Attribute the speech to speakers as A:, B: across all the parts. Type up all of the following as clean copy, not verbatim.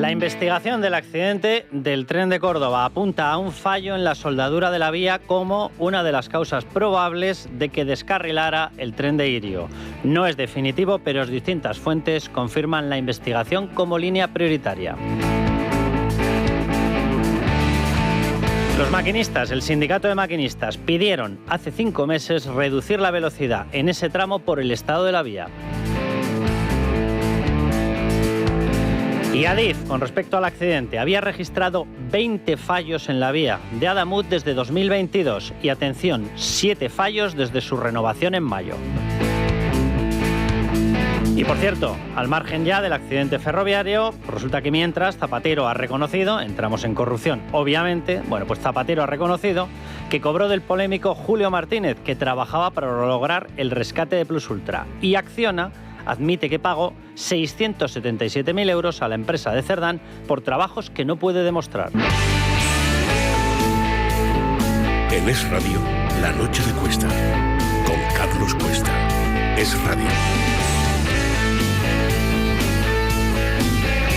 A: La investigación del accidente del tren de Córdoba apunta a un fallo en la soldadura de la vía como una de las causas probables de que descarrilara el tren de Irio. No es definitivo, pero distintas fuentes confirman la investigación como línea prioritaria. Los maquinistas, el sindicato de maquinistas, pidieron hace 5 meses reducir la velocidad en ese tramo por el estado de la vía. Y Adif, con respecto al accidente, había registrado 20 fallos en la vía de Adamut desde 2022 y, atención, 7 fallos desde su renovación en mayo. Y por cierto, al margen ya del accidente ferroviario, resulta que mientras Zapatero ha reconocido, entramos en corrupción obviamente, pues Zapatero ha reconocido que cobró del polémico Julio Martínez, que trabajaba para lograr el rescate de Plus Ultra, y Acciona admite que pagó 677.000 euros a la empresa de Cerdán por trabajos que no puede demostrar.
B: En Es Radio, La Noche de Cuesta, con Carlos Cuesta. Es Radio.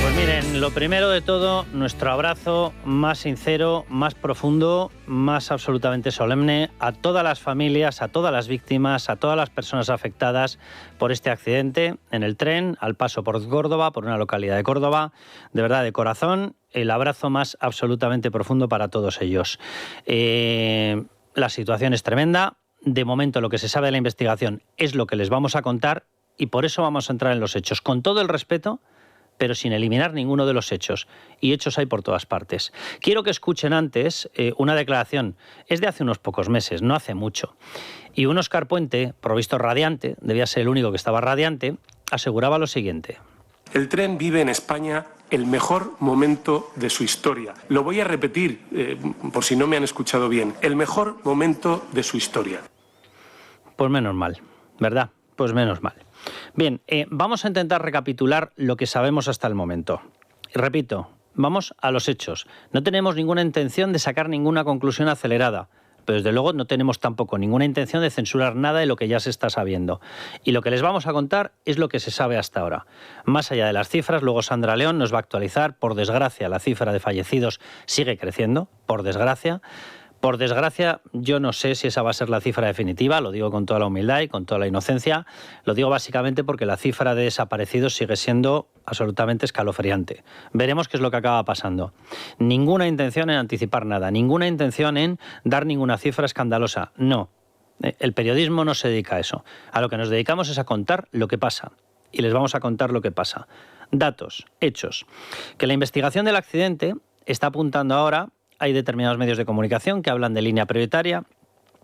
A: Pues miren, lo primero de todo, nuestro abrazo más sincero, más profundo, más absolutamente solemne a todas las familias, a todas las víctimas, a todas las personas afectadas por este accidente en el tren, al paso por Córdoba, por una localidad de Córdoba. De verdad, de corazón, el abrazo más absolutamente profundo para todos ellos. La situación es tremenda. De momento, lo que se sabe de la investigación es lo que les vamos a contar y por eso vamos a entrar en los hechos, con todo el respeto, pero sin eliminar ninguno de los hechos. Y hechos hay por todas partes. Quiero que escuchen antes una declaración. Es de hace unos pocos meses, no hace mucho. Y un Óscar Puente, provisto radiante, debía ser el único que estaba radiante, aseguraba lo siguiente.
C: El tren vive en España el mejor momento de su historia. Lo voy a repetir, por si no me han escuchado bien. El mejor momento de su historia.
A: Pues menos mal, ¿verdad? Pues menos mal. Bien, vamos a intentar recapitular lo que sabemos hasta el momento. Y repito, vamos a los hechos. No tenemos ninguna intención de sacar ninguna conclusión acelerada, pero desde luego no tenemos tampoco ninguna intención de censurar nada de lo que ya se está sabiendo. Y lo que les vamos a contar es lo que se sabe hasta ahora. Más allá de las cifras, luego Sandra León nos va a actualizar. Por desgracia, la cifra de fallecidos sigue creciendo, por desgracia. Por desgracia, yo no sé si esa va a ser la cifra definitiva, lo digo con toda la humildad y con toda la inocencia. Lo digo básicamente porque la cifra de desaparecidos sigue siendo absolutamente escalofriante. Veremos qué es lo que acaba pasando. Ninguna intención en anticipar nada, ninguna intención en dar ninguna cifra escandalosa. No, el periodismo no se dedica a eso. A lo que nos dedicamos es a contar lo que pasa. Y les vamos a contar lo que pasa. Datos, hechos. Que la investigación del accidente está apuntando ahora. Hay determinados medios de comunicación que hablan de línea prioritaria,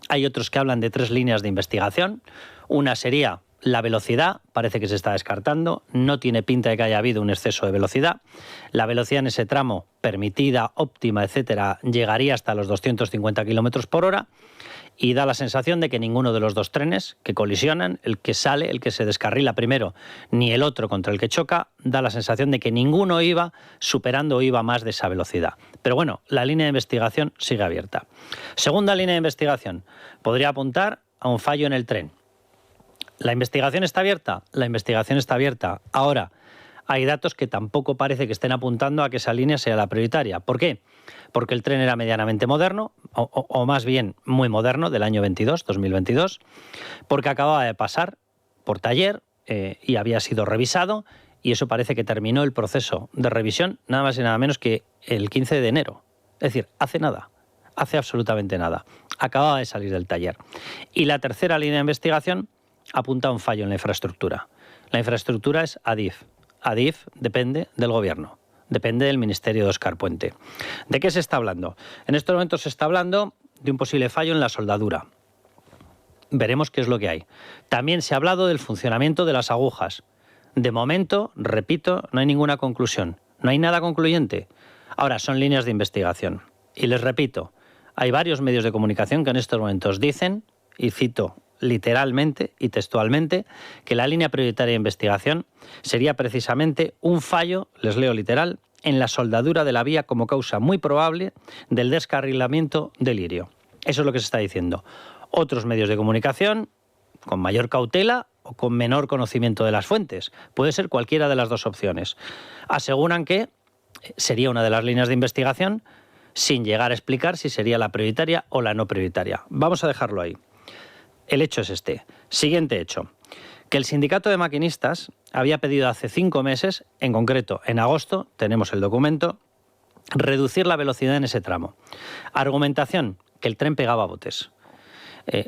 A: hay otros que hablan de 3 líneas de investigación. Una sería la velocidad, parece que se está descartando, no tiene pinta de que haya habido un exceso de velocidad. La velocidad en ese tramo permitida, óptima, etcétera, llegaría hasta los 250 km por hora. Y da la sensación de que ninguno de los 2 trenes que colisionan, el que sale, el que se descarrila primero, ni el otro contra el que choca, da la sensación de que ninguno iba superando o iba más de esa velocidad. Pero bueno, la línea de investigación sigue abierta. Segunda línea de investigación, podría apuntar a un fallo en el tren. ¿La investigación está abierta? La investigación está abierta. Ahora, hay datos que tampoco parece que estén apuntando a que esa línea sea la prioritaria. ¿Por qué? Porque el tren era medianamente moderno, o más bien muy moderno, del año 2022, porque acababa de pasar por taller y había sido revisado, y eso parece que terminó el proceso de revisión nada más y nada menos que el 15 de enero. Es decir, hace nada, hace absolutamente nada. Acababa de salir del taller. Y la tercera línea de investigación apunta a un fallo en la infraestructura. La infraestructura es Adif. Adif depende del gobierno. Depende del Ministerio de Óscar Puente. ¿De qué se está hablando? En estos momentos se está hablando de un posible fallo en la soldadura. Veremos qué es lo que hay. También se ha hablado del funcionamiento de las agujas. De momento, repito, no hay ninguna conclusión. No hay nada concluyente. Ahora, son líneas de investigación. Y les repito, hay varios medios de comunicación que en estos momentos dicen, y cito literalmente y textualmente, que la línea prioritaria de investigación sería precisamente un fallo, les leo literal, en la soldadura de la vía como causa muy probable del descarrilamiento del Irio. Eso es lo que se está diciendo. Otros medios de comunicación, con mayor cautela o con menor conocimiento de las fuentes, puede ser cualquiera de las 2 opciones, aseguran que Sería una de las líneas de investigación, sin llegar a explicar si sería la prioritaria o la no prioritaria. Vamos a dejarlo ahí. El hecho es este. Siguiente hecho. Que el sindicato de maquinistas había pedido hace 5 meses, en concreto en agosto, tenemos el documento, reducir la velocidad en ese tramo. Argumentación, que el tren pegaba botes.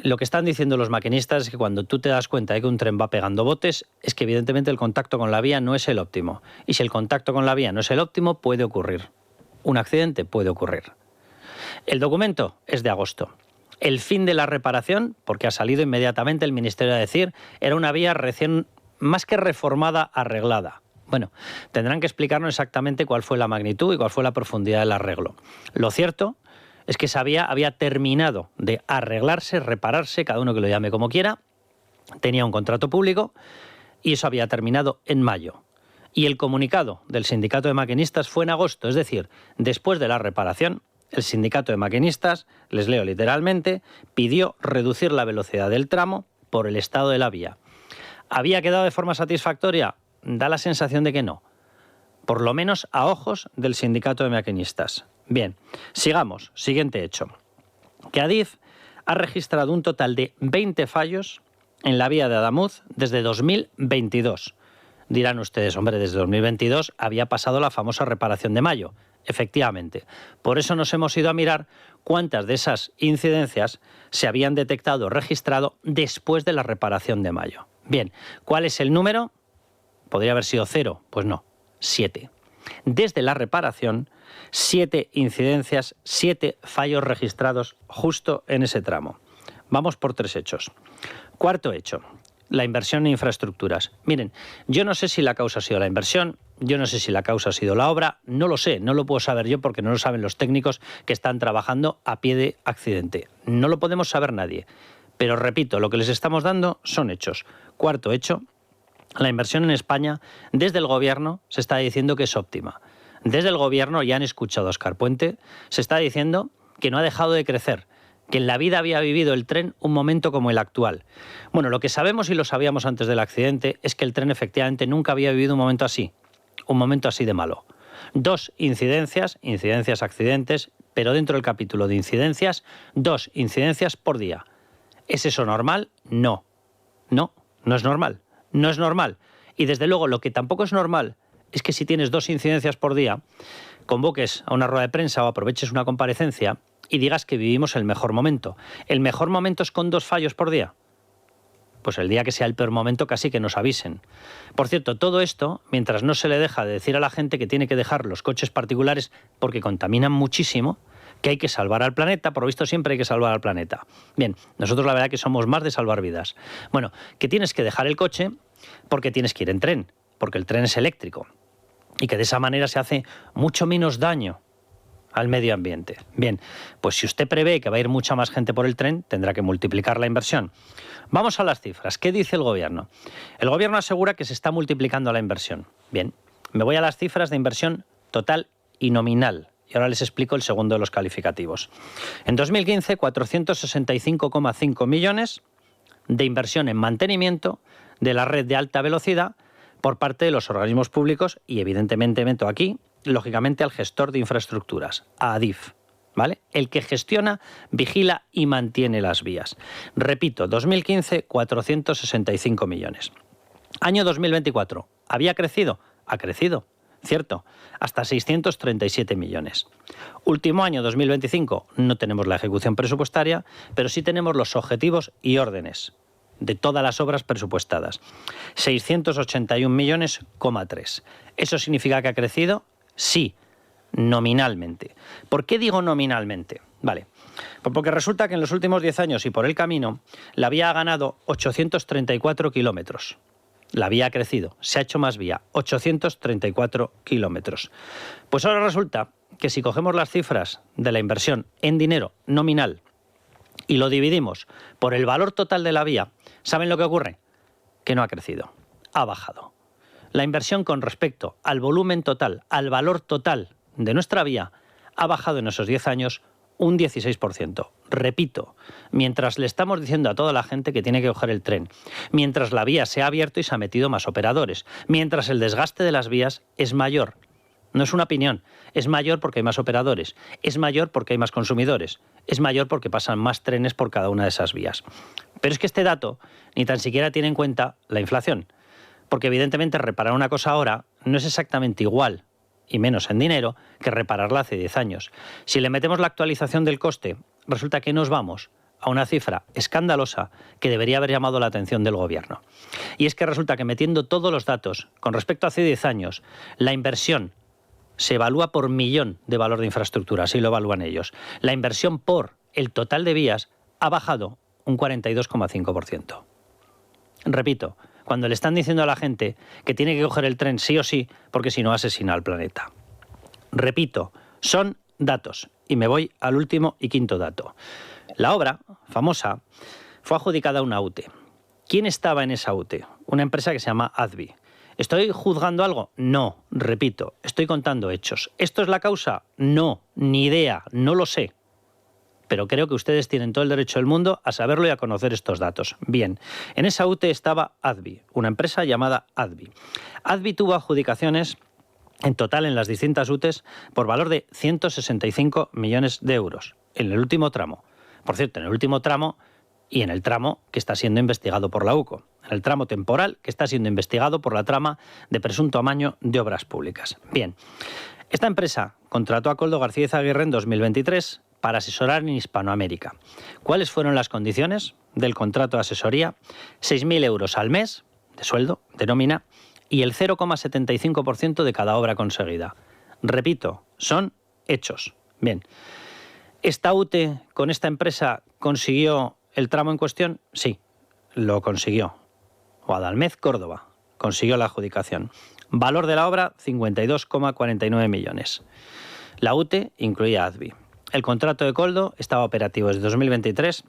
A: Lo que están diciendo los maquinistas es que cuando tú te das cuenta de que un tren va pegando botes, es que evidentemente el contacto con la vía no es el óptimo. Y si el contacto con la vía no es el óptimo, puede ocurrir. Un accidente puede ocurrir. El documento es de agosto. El fin de la reparación, porque ha salido inmediatamente el Ministerio a decir, era una vía recién, más que reformada, arreglada. Bueno, tendrán que explicarnos exactamente cuál fue la magnitud y cuál fue la profundidad del arreglo. Lo cierto es que esa vía había terminado de arreglarse, repararse, cada uno que lo llame como quiera, tenía un contrato público y eso había terminado en mayo. Y el comunicado del sindicato de maquinistas fue en agosto, es decir, después de la reparación, el sindicato de maquinistas, les leo literalmente, pidió reducir la velocidad del tramo por el estado de la vía. ¿Había quedado de forma satisfactoria? Da la sensación de que no, por lo menos a ojos del sindicato de maquinistas. Bien, sigamos. Siguiente hecho. Que Adif ha registrado un total de 20 fallos en la vía de Adamuz desde 2022. Dirán ustedes, hombre, desde 2022 había pasado la famosa reparación de mayo. Efectivamente. Por eso nos hemos ido a mirar cuántas de esas incidencias se habían detectado o registrado después de la reparación de mayo. Bien, ¿cuál es el número? ¿Podría haber sido 0? Pues no, 7. Desde la reparación, 7 incidencias, 7 fallos registrados justo en ese tramo. Vamos por 3 hechos. Cuarto hecho, la inversión en infraestructuras. Miren, yo no sé si la causa ha sido la inversión, yo no sé si la causa ha sido la obra, no lo sé, no lo puedo saber yo porque no lo saben los técnicos que están trabajando a pie de accidente. No lo podemos saber nadie. Pero repito, lo que les estamos dando son hechos. Cuarto hecho, la inversión en España, desde el Gobierno se está diciendo que es óptima. Desde el Gobierno, ya han escuchado a Óscar Puente, se está diciendo que no ha dejado de crecer, que en la vida había vivido el tren un momento como el actual. Bueno, lo que sabemos y lo sabíamos antes del accidente es que el tren efectivamente nunca había vivido un momento así de malo. 2 incidencias, accidentes, pero dentro del capítulo de incidencias, 2 incidencias por día. ¿Es eso normal? No. No es normal. No es normal. Y desde luego lo que tampoco es normal es que si tienes 2 incidencias por día, convoques a una rueda de prensa o aproveches una comparecencia y digas que vivimos el mejor momento. ¿El mejor momento es con 2 fallos por día? Pues el día que sea el peor momento casi que nos avisen. Por cierto, todo esto, mientras no se le deja de decir a la gente que tiene que dejar los coches particulares porque contaminan muchísimo, que hay que salvar al planeta, por lo visto siempre hay que salvar al planeta. Bien, nosotros la verdad que somos más de salvar vidas. Bueno, que tienes que dejar el coche porque tienes que ir en tren, porque el tren es eléctrico y que de esa manera se hace mucho menos daño al medio ambiente. Bien, pues si usted prevé que va a ir mucha más gente por el tren, tendrá que multiplicar la inversión. Vamos a las cifras. ¿Qué dice el Gobierno? El Gobierno asegura que se está multiplicando la inversión. Bien, me voy a las cifras de inversión total y nominal. Y ahora les explico el segundo de los calificativos. En 2015, 465,5 millones de inversión en mantenimiento de la red de alta velocidad por parte de los organismos públicos y evidentemente meto aquí, lógicamente, al gestor de infraestructuras, a Adif, ¿vale? El que gestiona, vigila y mantiene las vías. Repito, 2015, 465 millones. Año 2024, ¿había crecido? Ha crecido, cierto, hasta 637 millones. Último año, 2025, no tenemos la ejecución presupuestaria, pero sí tenemos los objetivos y órdenes de todas las obras presupuestadas. 681,3 millones. ¿Eso significa que ha crecido? Sí, nominalmente. ¿Por qué digo nominalmente? Vale, pues porque resulta que en los últimos 10 años y por el camino, la vía ha ganado 834 kilómetros. La vía ha crecido, se ha hecho más vía, 834 kilómetros. Pues ahora resulta que si cogemos las cifras de la inversión en dinero nominal y lo dividimos por el valor total de la vía, ¿saben lo que ocurre? Que no ha crecido, ha bajado. La inversión con respecto al volumen total, al valor total de nuestra vía, ha bajado en esos 10 años un 16%. Repito, mientras le estamos diciendo a toda la gente que tiene que coger el tren, mientras la vía se ha abierto y se ha metido más operadores, mientras el desgaste de las vías es mayor. No es una opinión. Es mayor porque hay más operadores. Es mayor porque hay más consumidores. Es mayor porque pasan más trenes por cada una de esas vías. Pero es que este dato ni tan siquiera tiene en cuenta la inflación. Porque evidentemente reparar una cosa ahora no es exactamente igual, y menos en dinero, que repararla hace 10 años. Si le metemos la actualización del coste, resulta que nos vamos a una cifra escandalosa que debería haber llamado la atención del gobierno. Y es que resulta que metiendo todos los datos con respecto a hace 10 años, la inversión se evalúa por millón de valor de infraestructura, así lo evalúan ellos. La inversión por el total de vías ha bajado un 42,5%. Repito, cuando le están diciendo a la gente que tiene que coger el tren sí o sí, porque si no asesina al planeta. Repito, son datos. Y me voy al último y quinto dato. La obra, famosa, fue adjudicada a una UTE. ¿Quién estaba en esa UTE? Una empresa que se llama ADVI. ¿Estoy juzgando algo? No, repito, estoy contando hechos. ¿Esto es la causa? No, ni idea, no lo sé. Pero creo que ustedes tienen todo el derecho del mundo a saberlo y a conocer estos datos. Bien, en esa UTE estaba ADVI, una empresa llamada ADVI. ADVI tuvo adjudicaciones en total en las distintas UTEs por valor de 165 millones de euros en el último tramo. Por cierto, en el último tramo y en el tramo que está siendo investigado por la UCO. En el tramo temporal que está siendo investigado por la trama de presunto amaño de obras públicas. Bien, esta empresa contrató a Koldo García Izaguirre en 2023 para asesorar en Hispanoamérica. ¿Cuáles fueron las condiciones del contrato de asesoría? 6.000 euros al mes de sueldo, de nómina, y el 0,75% de cada obra conseguida. Repito, son hechos. Bien, ¿esta UTE con esta empresa consiguió el tramo en cuestión? Sí, lo consiguió. Guadalmedina, Córdoba, consiguió la adjudicación. Valor de la obra, 52,49 millones. La UTE incluía ADVI. El contrato de Koldo estaba operativo desde 2023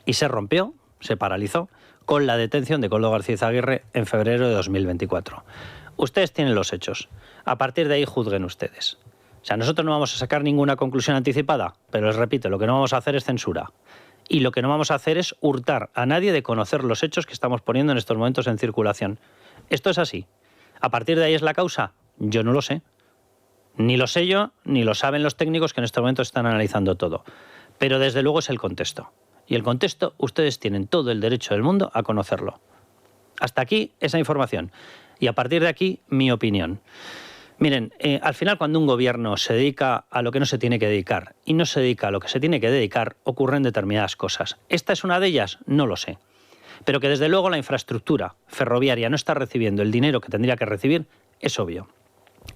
A: y se rompió, se paralizó, con la detención de Koldo García Izaguirre en febrero de 2024. Ustedes tienen los hechos. A partir de ahí juzguen ustedes. O sea, nosotros no vamos a sacar ninguna conclusión anticipada, pero les repito, lo que no vamos a hacer es censura. Y lo que no vamos a hacer es hurtar a nadie de conocer los hechos que estamos poniendo en estos momentos en circulación. Esto es así. ¿A partir de ahí es la causa? Yo no lo sé. Ni lo sé yo, ni lo saben los técnicos que en estos momentos están analizando todo. Pero desde luego es el contexto. Y el contexto, ustedes tienen todo el derecho del mundo a conocerlo. Hasta aquí esa información. Y a partir de aquí, mi opinión. Miren, al final cuando un gobierno se dedica a lo que no se tiene que dedicar y no se dedica a lo que se tiene que dedicar, ocurren determinadas cosas. ¿Esta es una de ellas? No lo sé. Pero que desde luego la infraestructura ferroviaria no está recibiendo el dinero que tendría que recibir, es obvio.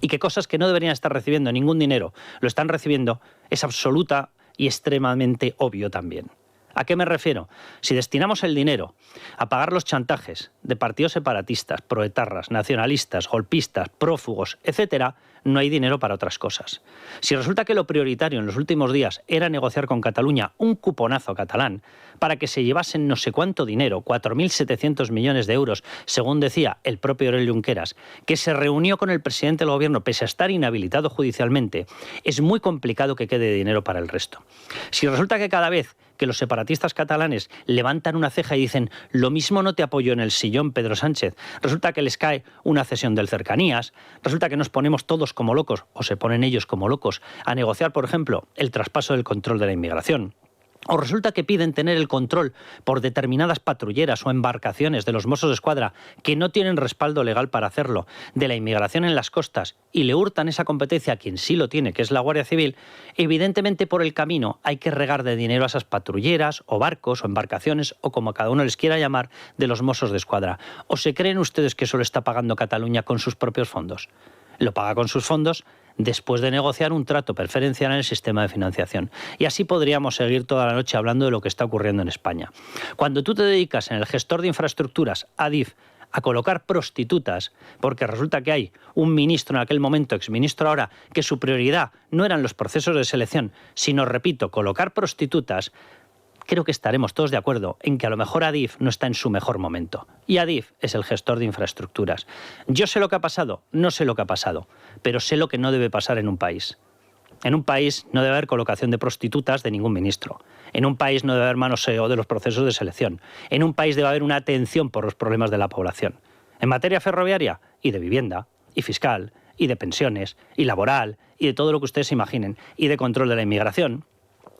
A: Y que cosas que no deberían estar recibiendo ningún dinero lo están recibiendo es absoluta y extremadamente obvio también. ¿A qué me refiero? Si destinamos el dinero a pagar los chantajes de partidos separatistas, proetarras, nacionalistas, golpistas, prófugos, etcétera, no hay dinero para otras cosas. Si resulta que lo prioritario en los últimos días era negociar con Cataluña un cuponazo catalán para que se llevasen no sé cuánto dinero, 4.700 millones de euros, según decía el propio Oriol Junqueras, que se reunió con el presidente del gobierno pese a estar inhabilitado judicialmente, es muy complicado que quede dinero para el resto. Si resulta que cada vez que los separatistas catalanes levantan una ceja y dicen lo mismo no te apoyo en el sillón, Pedro Sánchez, resulta que les cae una cesión del Cercanías, resulta que nos ponemos todos como locos, o se ponen ellos como locos, a negociar, por ejemplo, el traspaso del control de la inmigración. O resulta que piden tener el control por determinadas patrulleras o embarcaciones de los Mossos d'Esquadra que no tienen respaldo legal para hacerlo, de la inmigración en las costas, y le hurtan esa competencia a quien sí lo tiene, que es la Guardia Civil. Evidentemente por el camino hay que regar de dinero a esas patrulleras o barcos o embarcaciones o como cada uno les quiera llamar de los Mossos d'Esquadra. ¿O se creen ustedes que eso lo está pagando Cataluña con sus propios fondos? Lo paga con sus fondos después de negociar un trato preferencial en el sistema de financiación. Y así podríamos seguir toda la noche hablando de lo que está ocurriendo en España. Cuando tú te dedicas en el gestor de infraestructuras, ADIF, a colocar prostitutas, porque resulta que hay un ministro en aquel momento, exministro ahora, que su prioridad no eran los procesos de selección, sino, repito, colocar prostitutas, creo que estaremos todos de acuerdo en que a lo mejor ADIF no está en su mejor momento. Y ADIF es el gestor de infraestructuras. Yo sé lo que ha pasado, no sé lo que ha pasado, pero sé lo que no debe pasar en un país. En un país no debe haber colocación de prostitutas de ningún ministro. En un país no debe haber manoseo de los procesos de selección. En un país debe haber una atención por los problemas de la población. En materia ferroviaria y de vivienda y fiscal, y de pensiones, y laboral, y de todo lo que ustedes imaginen, y de control de la inmigración.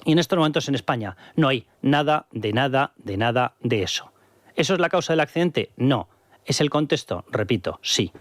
A: Y en estos momentos en España no hay nada de eso. ¿Eso es la causa del accidente? No. ¿Es el contexto? Repito, sí.